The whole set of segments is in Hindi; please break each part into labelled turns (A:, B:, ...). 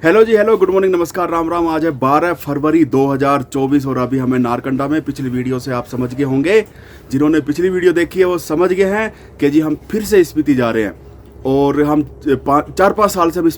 A: हेलो जी, हेलो, गुड मॉर्निंग, नमस्कार, राम राम। आज है 12 फरवरी 2024 और अभी हमें नारकंडा में, पिछली वीडियो से आप समझ गए होंगे, जिन्होंने पिछली वीडियो देखी है वो समझ गए हैं कि जी हम फिर से स्पीति जा रहे हैं। और हम 4-5 साल से हम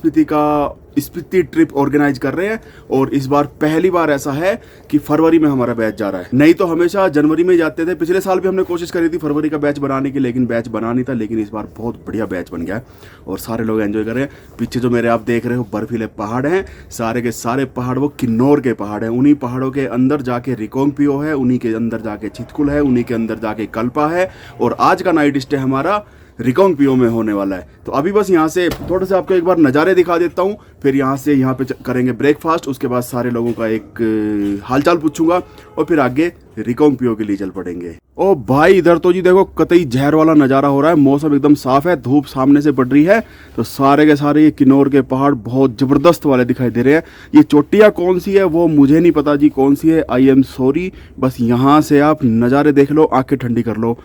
A: स्पीति ट्रिप ऑर्गेनाइज कर रहे हैं और इस बार पहली बार ऐसा है कि फरवरी में हमारा बैच जा रहा है। नहीं तो हमेशा जनवरी में जाते थे। पिछले साल भी हमने कोशिश करी थी फरवरी का बैच बनाने की, लेकिन बैच बना नहीं था। लेकिन इस बार बहुत बढ़िया बैच बन गया है और सारे लोग एंजॉय कर रहे हैं। पीछे जो मेरे आप देख रहे हो बर्फीले पहाड़ हैं, सारे के सारे पहाड़ वो किन्नौर के पहाड़ हैं। उन्हीं पहाड़ों के अंदर जाके रिकोंगपियो है, उन्हीं के अंदर जाके चितकुल है, उन्हीं के अंदर जाके कल्पा है। और आज का नाइट स्टे हमारा रिकोंगपियो में होने वाला है। तो अभी बस यहाँ से थोड़ा सा आपको एक बार नज़ारे दिखा देता हूँ, फिर यहाँ से यहाँ पे करेंगे ब्रेकफास्ट। उसके बाद सारे लोगों का एक हालचाल पूछूंगा और फिर आगे रिकोंगपियो के लिए चल पड़ेंगे। ओ भाई, इधर तो जी देखो कतई जहर वाला नज़ारा हो रहा है। मौसम एकदम साफ है, धूप सामने से पड़ रही है। तो सारे के सारे ये किन्नौर के पहाड़ बहुत ज़बरदस्त वाले दिखाई दे रहे हैं। ये चोटियाँ कौन सी है वो मुझे नहीं पता जी, कौन सी है, आई एम सॉरी। बस यहाँ से आप नज़ारे देख लो, आंखें ठंडी कर लो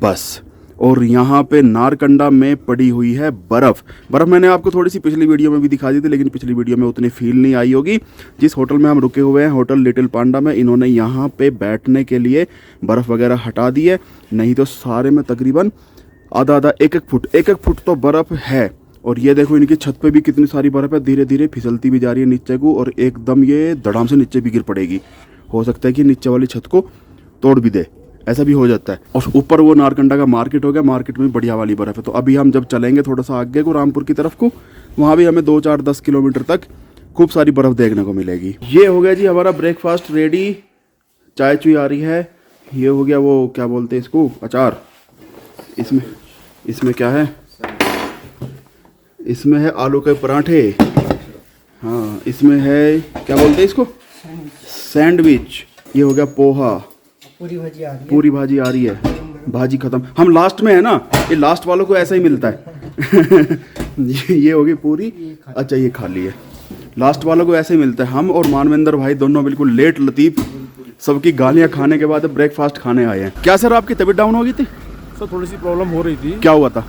A: बस। और यहाँ पे नारकंडा में पड़ी हुई है बर्फ़। मैंने आपको थोड़ी सी पिछली वीडियो में भी दिखा दी थी, लेकिन पिछली वीडियो में उतनी फील नहीं आई होगी। जिस होटल में हम रुके हुए हैं, होटल लिटिल पांडा में, इन्होंने यहाँ पे बैठने के लिए बर्फ़ वगैरह हटा दी है। नहीं तो सारे में तकरीबन आधा एक फुट तो बर्फ़ है। और ये देखो इनकी छत पे भी कितनी सारी बर्फ़ है, धीरे धीरे फिसलती भी जा रही है नीचे को और एकदम ये धड़ाम से नीचे भी गिर पड़ेगी। हो सकता है कि नीचे वाली छत को तोड़ भी दे, ऐसा भी हो जाता है। और ऊपर वो नारकंडा का मार्केट हो गया, मार्केट में बढ़िया वाली बर्फ़ है। तो अभी हम जब चलेंगे थोड़ा सा आगे को रामपुर की तरफ को, वहाँ भी हमें 2-4-10 किलोमीटर तक खूब सारी बर्फ़ देखने को मिलेगी। ये हो गया जी हमारा ब्रेकफास्ट रेडी, चाय चुई आ रही है। ये हो गया वो क्या बोलते हैं इसको, अचार। इसमें क्या है, इसमें है आलू के पराठे। हाँ, इसमें है क्या बोलते हैं इसको, सैंडविच। ये हो गया पोहा, पूरी भाजी आ रही है। भाजी खत्म, हम लास्ट में है ना, ये लास्ट वालों को ऐसा ही मिलता है। ये होगी पूरी, अच्छा ये खाली है। लास्ट वालों को ऐसे ही मिलता है। हम और मानवेंद्र भाई दोनों बिल्कुल लेट लतीफ़, सबकी गालियाँ खाने के बाद ब्रेकफास्ट खाने आए हैं। क्या सर आपकी तबीयत डाउन हो गई थी?
B: सर थोड़ी सी प्रॉब्लम हो रही थी।
A: क्या हुआ था?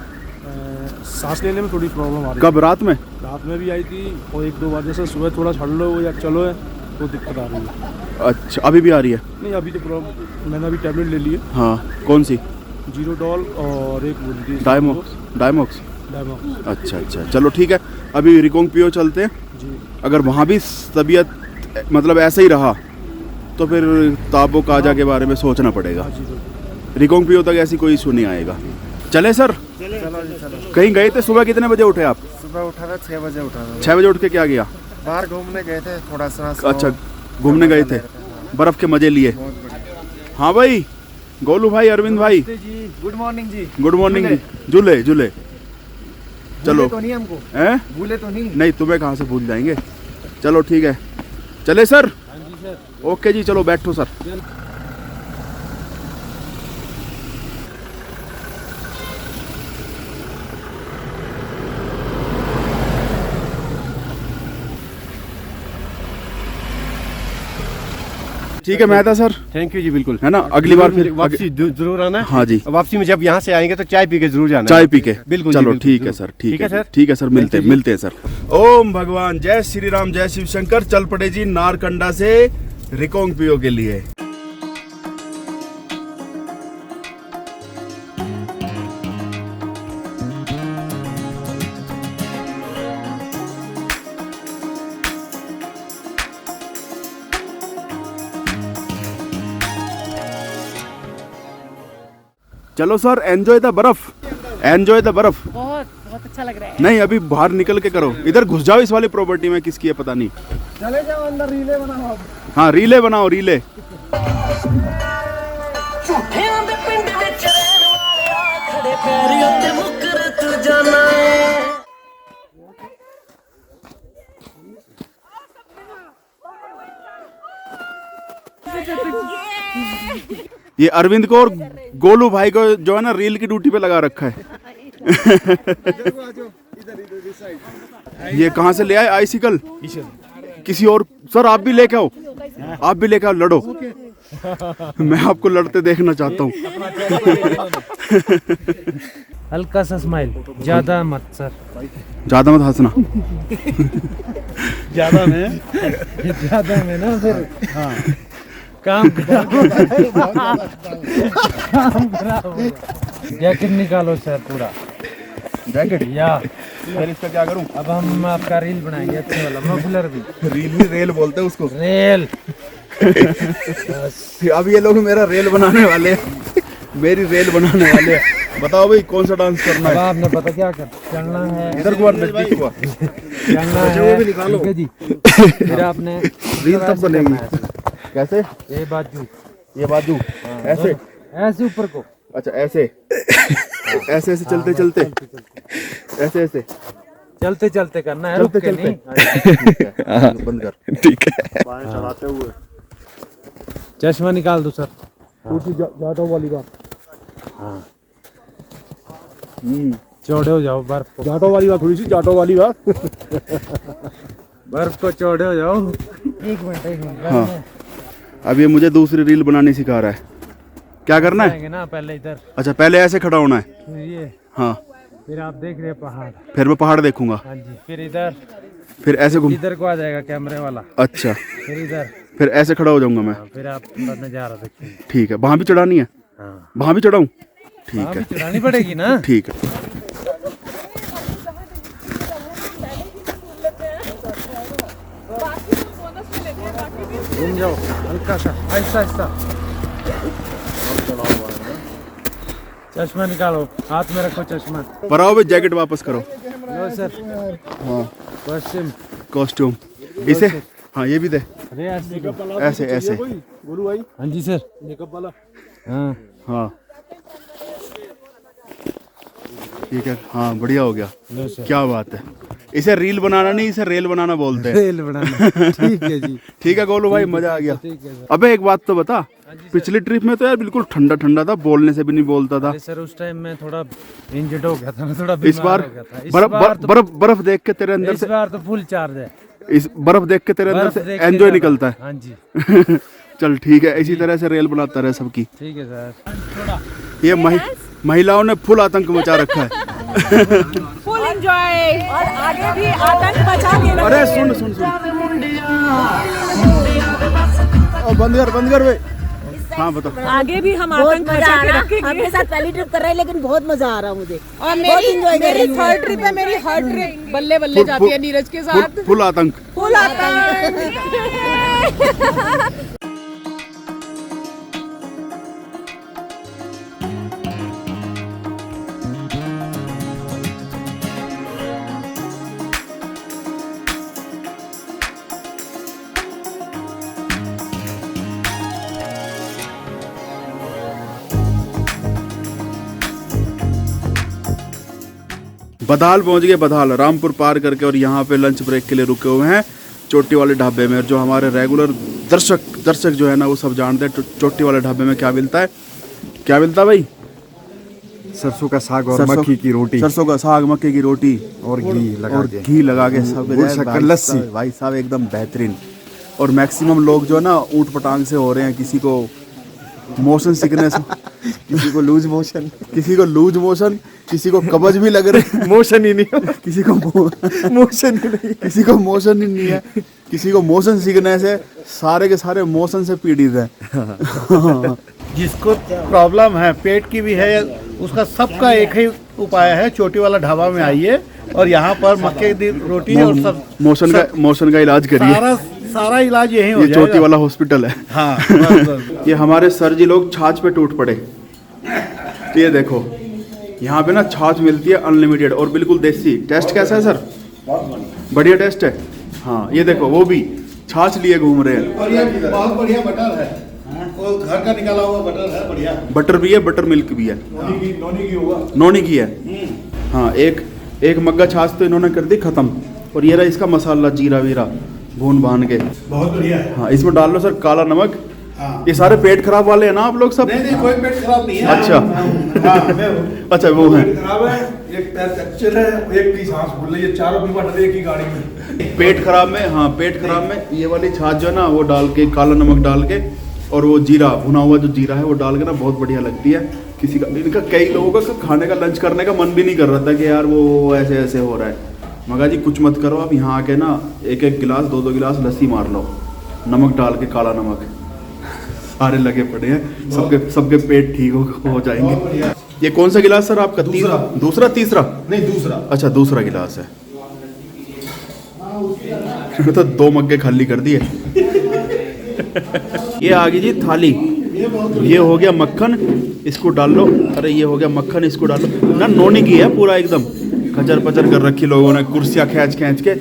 B: सांस लेने में थोड़ी प्रॉब्लम आ रही।
A: कब? रात में?
B: रात में भी आई थी और 1-2 बार जैसे सुबह थोड़ा छड़ लो या चलो है तो दिक्कत आ रही है।
A: अच्छा, अभी भी आ रही है?
B: नहीं, अभी तो प्रॉब्लम, मैंने अभी टैबलेट ले ली है।
A: हाँ, कौन सी?
B: जीरोडॉल और एक
A: डायमॉक्स। अच्छा, चलो ठीक है। अभी रिकोंगपियो चलते हैं
B: जी।
A: अगर वहाँ भी तबीयत मतलब ऐसा ही रहा तो फिर ताबो काजा के बारे में सोचना पड़ेगा। रिकोंगपियो तक ऐसी कोई इशू नहीं आएगा। चले सर?
C: चलो।
A: कहीं गए थे? सुबह कितने बजे उठे आप?
C: सुबह उठा था 6 बजे उठा था।
A: 6 बजे उठ के क्या किया?
C: बाहर घूमने गए थे थोड़ा सा।
A: अच्छा, घूमने गए थे, बर्फ़ के मज़े लिए। हाँ भाई, गोलू भाई, अरविंद भाई,
C: गुड मॉर्निंग जी।
A: गुड मॉर्निंग जी। झूले चलो।
C: तो नहीं हमको
A: हैं?
C: भूले तो
A: नहीं, तुम्हें कहाँ से भूल जाएंगे। चलो ठीक है, चले सर? ओके जी, चलो बैठो सर। ठीक है, मैं था सर।
D: थैंक यू जी, बिल्कुल
A: है ना, अगली बार फिर
D: वापसी जरूर आना है।
A: हाँ जी,
D: वापसी में जब यहाँ से आएंगे तो चाय पी के जरूर जाना।
A: चाय पी के,
D: बिल्कुल।
A: चलो ठीक है सर, ठीक है
D: सर,
A: ठीक है सर, मिलते हैं सर। ओम भगवान, जय श्री राम, जय शिव शंकर। चल पड़े जी नारकंडा से रिकोंगपियो के लिए। चलो सर, एंजॉय द बर्फ।
E: बहुत अच्छा लग रहा है।
A: नहीं, अभी बाहर निकल के करो, इधर घुस जाओ इस वाली प्रॉपर्टी में, किसकी है पता नहीं।
C: चले जाओ अंदर, रीले बनाओ आप।
A: हाँ, रीले बनाओ, रीले। ये अरविंद को और गोलू भाई को जो है ना रील की ड्यूटी पे लगा रखा है। ये कहाँ से ले आए आइसिकल? किसी और सर, आप भी लेके आओ, लड़ो। मैं आपको लड़ते देखना चाहता हूँ।
B: हल्का सा स्माइल, ज्यादा मत सर,
A: ज़्यादा मत हंसना।
B: ज्यादा में ना फिर काम खराब होगा। जैकेट निकालो सर पूरा
A: जैकेट
B: या
A: फिर इसका क्या करूं?
B: अब हम आपका रील बनाएंगे अच्छे वाला, मफलर भी
A: रेल बोलते हैं उसको।
B: रेल।
A: अब ये लोग मेरा रेल बनाने वाले हैं, मेरी रेल बनाने वाले हैं। बताओ भाई कौन सा डांस करना
B: अब
A: है?
B: आपने पता क्या कर चलना है,
A: इधर को नजदीक हुआ।
B: चलना है, ठीक है जी। फिर आपने
A: रील तब बनेगी कैसे?
B: ये बाजू,
A: ये बाजू ऐसे,
B: ऐसे ऊपर को,
A: अच्छा ऐसे ऐसे ऐसे चलते चलते ऐसे ऐसे
B: चलते चलते करना है,
A: चलते
B: रुक के
A: चलते।
B: नहीं।
A: बंद कर। ठीक है।
C: चलाते हुए
B: चश्मा निकाल दो सर।
C: जाटो वाली बात,
B: चौड़े हो जाओ, बर्फ को,
C: जाटो वाली बात, थोड़ी सी जाटो वाली बात।
B: बर्फ को चौड़े हो जाओ। एक मिनट
A: हाँ अब ये मुझे दूसरी रील बनानी सिखा रहा है। क्या करना है?
B: जाएंगे ना पहले इधर,
A: अच्छा पहले ऐसे खड़ा होना है।
B: फिर ये,
A: हाँ
B: फिर आप देख रहे हैं पहाड़,
A: फिर मैं पहाड़ देखूंगा,
B: हाँ जी, फिर इधर,
A: फिर ऐसे घूम,
B: इधर को आ जाएगा कैमरे वाला,
A: अच्छा
B: फिर इधर,
A: फिर ऐसे खड़ा हो जाऊंगा मैं।
B: फिर आप पूरा नजारा देखेंगे।
A: ठीक है, वहां भी चढ़ानी है?
B: हाँ,
A: वहां भी चढ़ाऊं? ठीक
B: वहाँ
A: है
B: भी चढ़ानी पड़ेगी ना।
A: ठीक है।
B: घूम जाओ हल्का सा, आहिस्ता आहिस्ता। चश्मा निकालो, हाथ में रखो चश्मा।
A: पर आओ भाई जैकेट वापस करो।
B: लो सर,
A: हाँ
B: पश्चिम,
A: कॉस्ट्यूम इसे, हाँ ये भी दे,
B: अरे ऐसे को।
A: ऐसे ऐसे।
C: बोलू भाई
B: हाँ जी सर,
C: मेकअप वाला।
B: हाँ
A: हाँ ठीक है, हाँ बढ़िया हो गया।
B: लो सर,
A: क्या बात है। इसे रील बनाना नहीं, इसे रेल बनाना बोलते हैं।
B: रेल बनाना, ठीक है जी,
A: ठीक है गोलू भाई, मजा आ गया।
B: ठीक है सर।
A: अबे एक बात तो बता, पिछली ट्रिप में तो यार बिल्कुल ठंडा ठंडा था, बोलने से भी नहीं बोलता था।
B: अरे सर उस टाइम मैं थोड़ा इंजर्ड हो गया था, मैं थोड़ा
A: इस
B: बीमार
A: बार
B: हो गया था। इस
A: बर्फ
B: बार तो,
A: बर्फ बर्फ देख के तेरे अंदर
B: इस
A: से,
B: बार तो फुल चार्ज है,
A: इस बर्फ देख के तेरे अंदर
B: बर्फ
A: से
B: देख के
A: एंजॉय
B: ज्यादा।
A: निकलता है।
B: हाँ जी,
A: चल ठीक है, इसी तरह से रेल बनाता रहे सबकी।
B: ठीक है सर।
A: ये महिलाओं ने फुल आतंक मचा रखा है।
E: फुल एंजॉय और आगे भी आतंक मचा के
A: अरे सुन सुन सुन, बंद कर वे। हाँ बताओ।
E: आगे भी हम
F: बहुत
E: आतंक
F: मजा
E: मचा
F: आ
E: के
F: रहा है।
E: रखेंगे।
F: आपके साथ पहली ट्रिप कर रहे हैं लेकिन बहुत मजा आ रहा है मुझे।
E: और
F: बहुत enjoy कर रही
E: मेरी
F: हूँ।
E: थर्ड ट्रिप है, मेरी हर ट्रिप बल्ले बल्ले जाती है नीरज के साथ।
A: फुल आतंक।
E: फुल आतंक।
A: बधाल पहुंच गए, बधाल रामपुर पार करके, और यहाँ पे लंच ब्रेक के लिए रुके हुए हैं चोटी वाले ढाबे में। और जो हमारे रेगुलर दर्शक जो है ना वो सब जानते हैं चोटी वाले ढाबे में क्या मिलता है। क्या मिलता है भाई?
D: सरसों का साग और
A: सरसों-
D: मक्की की रोटी
A: सरसों का साग, मक्के की रोटी
D: और घी लगा
A: और
D: के।
A: घी लगा के सब
D: गुड़ शक्कर लस्सी।
A: भाई साहब एकदम बेहतरीन। और मैक्सिमम लोग जो है ना ऊँट पटांग से हो रहे हैं, किसी को मोशन सिकनेस,
D: किसी को लूज मोशन,
A: किसी को लूज मोशन, किसी को कब्ज भी लग रहे हैं,
D: मोशन ही नहीं,
A: किसी को
D: मोशन ही नहीं।
A: किसी को मोशन ही नहीं है, किसी को मोशन सिकनेस है, सारे के सारे मोशन से पीड़ित हैं।
G: जिसको प्रॉब्लम है पेट की भी है, उसका सबका एक ही उपाय है, चोटी वाला ढाबा में आइए और यहाँ पर मक्के की रोटी और सब
A: मोशन का इलाज करिए।
G: सारा इलाज यही हो
A: ये
G: जाएगा।
A: चोटी वाला हॉस्पिटल है।
G: हाँ बस, बस।
A: ये हमारे सर जी लोग छाछ पे टूट पड़े। तो ये देखो यहाँ पे ना छाछ मिलती है अनलिमिटेड और बिल्कुल देसी। टेस्ट कैसा है सर? बढ़िया टेस्ट है। हाँ ये देखो वो भी छाछ लिए घूम रहे हैं।
G: और ये बहुत बढ़िया बटर है, वो घर का निकाला हुआ बटर है, बढ़िया।
A: बटर भी है, बटर मिल्क भी है,
G: नोनी की होगा।
A: नोनी की है। हाँ एक मग्गा छाछ तो इन्होंने कर दी खत्म। और ये रहा इसका मसाला, जीरा वीरा भून भान के।
G: बहुत बढ़िया है।
A: हाँ इसमें डाल लो सर काला नमक।
G: हाँ।
A: ये सारे पेट खराब वाले हैं ना आप लोग सब?
G: नहीं कोई पेट खराब नहीं है।
A: अच्छा।
G: हाँ, मैं हूँ।
A: अच्छा वो है।
B: पेट खराब है, एक पैर कच्चल है, एक की सांस फूल रही है, चारों बीमार डरे एक ही गाड़ी में।
A: पेट खराब में, हाँ पेट खराब में ये वाली छाछ जो है ना वो डाल के, काला नमक डाल के और वो जीरा, भुना हुआ जो जीरा है वो डाल के ना बहुत बढ़िया लगती है। किसी का इनका कई लोगों का खाने का लंच करने का मन भी नहीं कर रहा था कि यार वो ऐसे ऐसे हो रहा है। मगर जी कुछ मत करो, आप यहाँ आके ना एक एक गिलास 2-2 गिलास लस्सी मार लो, नमक डाल के, काला नमक। सारे लगे पड़े हैं, सबके पेट ठीक हो जाएंगे। ये कौन सा गिलास सर आपका? दूसरा तीसरा?
C: नहीं दूसरा।
A: अच्छा दूसरा गिलास है। तो 2 मग्गे खाली कर दिए। ये आ गई जी थाली। ये हो गया मक्खन, इसको डाल लो। अरे ये हो गया मक्खन, इसको डाल लो ना। नोनी की है पूरा एकदम, खचर पचर कर रखी लोगों ने, कुर्सियाँ खींच के।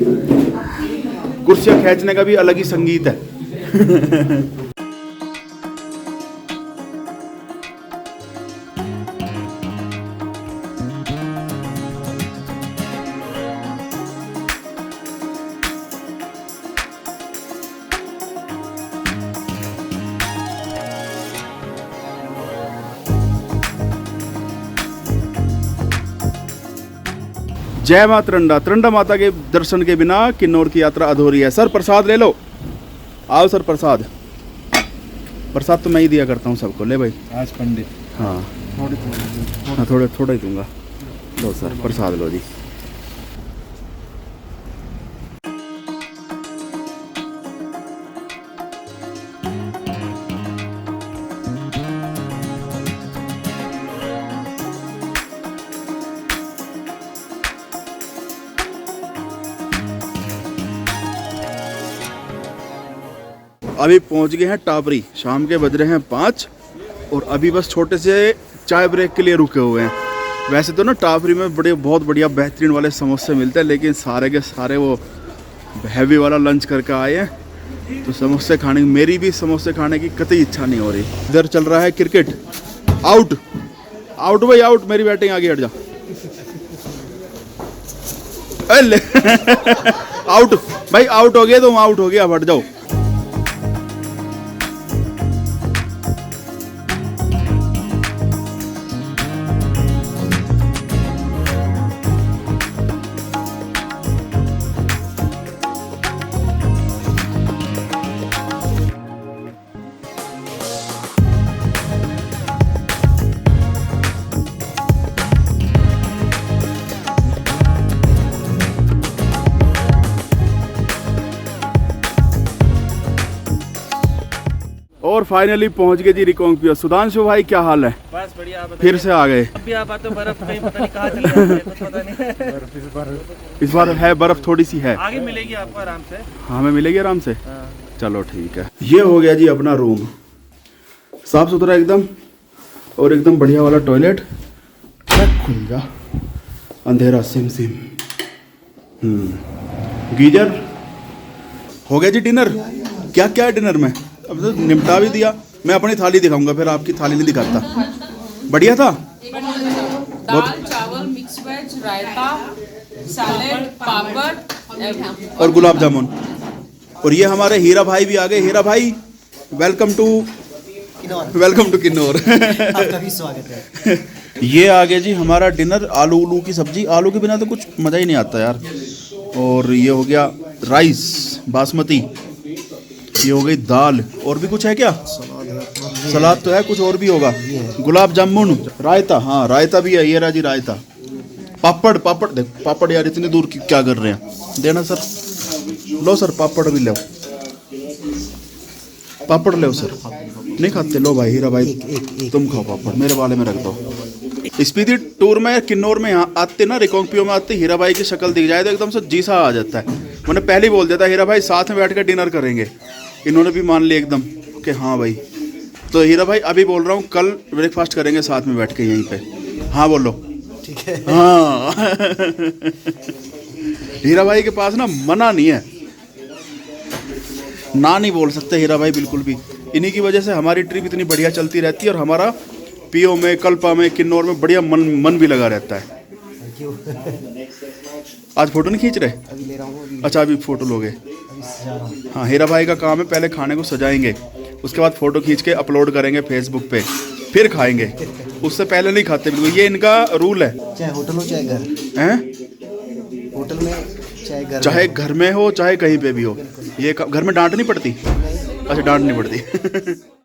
A: कुर्सियाँ खींचने का भी अलग ही संगीत है। जय मां त्रंडा। त्रंडा माता के दर्शन के बिना किन्नौर की यात्रा अधूरी है। सर प्रसाद ले लो, आओ सर प्रसाद। प्रसाद तो मैं ही दिया करता हूँ सबको। ले भाई
D: आज पंडित।
A: हाँ थोड़ा ही दूंगा। लो सर प्रसाद लो जी। अभी पहुंच गए हैं टापरी। शाम के बज रहे हैं 5 और अभी बस छोटे से चाय ब्रेक के लिए रुके हुए हैं। वैसे तो ना टापरी में बहुत बढ़िया बेहतरीन वाले समोसे मिलते हैं, लेकिन सारे के सारे वो हैवी वाला लंच करके आए हैं, तो समोसे खाने की, मेरी भी समोसे खाने की कतई इच्छा नहीं हो रही। इधर चल रहा है क्रिकेट। आउट आउट भाई आउट, मेरी बैटिंग आगे हट जा। आउट भाई, आउट हो गया, तुम आउट हो गया, हट जाओ। और फाइनली पहुंच गए जी रिकांगपिओ। सुधांशु भाई क्या हाल है?
B: बस बढ़िया। आप
A: फिर से आ गए।
B: अभी आप आते हो, बर्फ कहीं पता नहीं कहाँ चली जाती है, कुछ पता नहीं।
A: इस बार है बर्फ, थोड़ी सी है।
B: आगे मिलेगी आपको आराम से।
A: हाँ हमें मिलेगी आराम से। चलो ठीक है। ये हो गया जी अपना रूम, साफ सुथरा एकदम, और एकदम बढ़िया वाला टॉयलेट। खुल जा, अंधेरा सिम सिम। गीजर। हो गया जी डिनर। क्या क्या है डिनर में? अब तो निपटा भी दिया। मैं अपनी थाली दिखाऊंगा, फिर आपकी थाली नहीं दिखाता। बढ़िया था।
E: दाल चावल मिक्स वेज रायता सैलेड पापड़
A: और गुलाब जामुन। और ये हमारे हीरा भाई भी आ गए। हीरा भाई वेलकम टू किन्नौर।
H: आपका भी स्वागत है।
A: ये आ गया जी हमारा डिनर। आलू की सब्जी। आलू के बिना तो कुछ मज़ा ही नहीं आता यार। और ये हो गया राइस बासमती। ये हो गई दाल। और भी कुछ है क्या? सलाद तो है, कुछ और भी होगा। गुलाब जामुन, रायता। हाँ रायता भी है। ये रहा जी रायता। पापड़ देख, पापड़ यार इतनी दूर क्या कर रहे हैं? देना सर। लो सर पापड़ भी लो। पापड़ लो सर। नहीं खाते? लो भाई हीरा भाई तुम खाओ पापड़, मेरे वाले में रख दो। स्पीति टूर में किन्नौर में यहाँ आते ना, रिकांगपिओ में आते, हीरा भाई की शक्ल दिख जाए तो एकदम से जी सा आ जाता है। मैंने पहले ही बोल दिया था हीरा भाई साथ में बैठ कर डिनर करेंगे। इन्होंने भी मान लिया एकदम कि हाँ भाई। तो हीरा भाई अभी बोल रहा हूँ कल ब्रेकफास्ट करेंगे साथ में बैठ के यहीं पे। हाँ बोलो।
H: ठीक है।
A: हाँ। हीरा भाई के पास ना मना नहीं है, ना नहीं बोल सकते हीरा भाई बिल्कुल भी। इन्हीं की वजह से हमारी ट्रिप इतनी बढ़िया चलती रहती है और हमारा पीओ में, कल्पा में, किन्नौर में बढ़िया मन भी लगा रहता है। आज फोटो नहीं खींच रहे?
H: अभी ले रहा हूँ।
A: अच्छा अभी फोटो लोगे? हाँ हीरा भाई का काम है, पहले खाने को सजाएंगे, उसके बाद फ़ोटो खींच के अपलोड करेंगे फेसबुक पे, फिर खाएंगे। उससे पहले नहीं खाते बिल्कुल, ये इनका रूल है।
H: चाहे होटल हो चाहे घर
A: हैं?
H: होटल में
A: चाहे घर में हो चाहे कहीं पे भी हो। ये घर में डांट नहीं पड़ती? अच्छा डांट नहीं पड़ती।